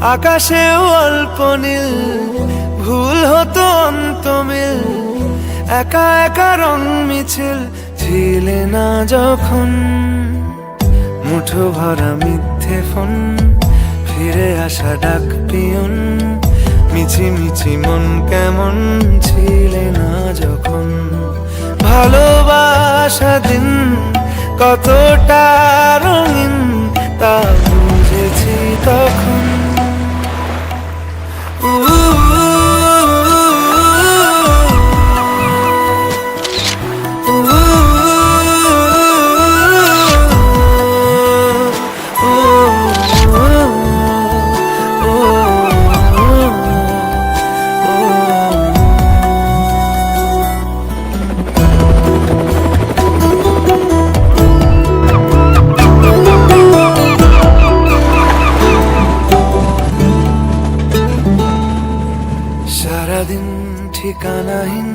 আকাশেও অল্প নীল, ভুল হতো অন্তমিল, একা একা রং মিছিল ছিলে না যখন। মুঠো ভরা মিথ্যে ফোন, ফিরে আসা ডাক পিয়ন, মিছি মিছি মন কেমন ছিলে না যখন। ভালোবাসা দিন কতটা রঙিন তা বুঝেছি তখন। সারাদিন ঠিকানাহীন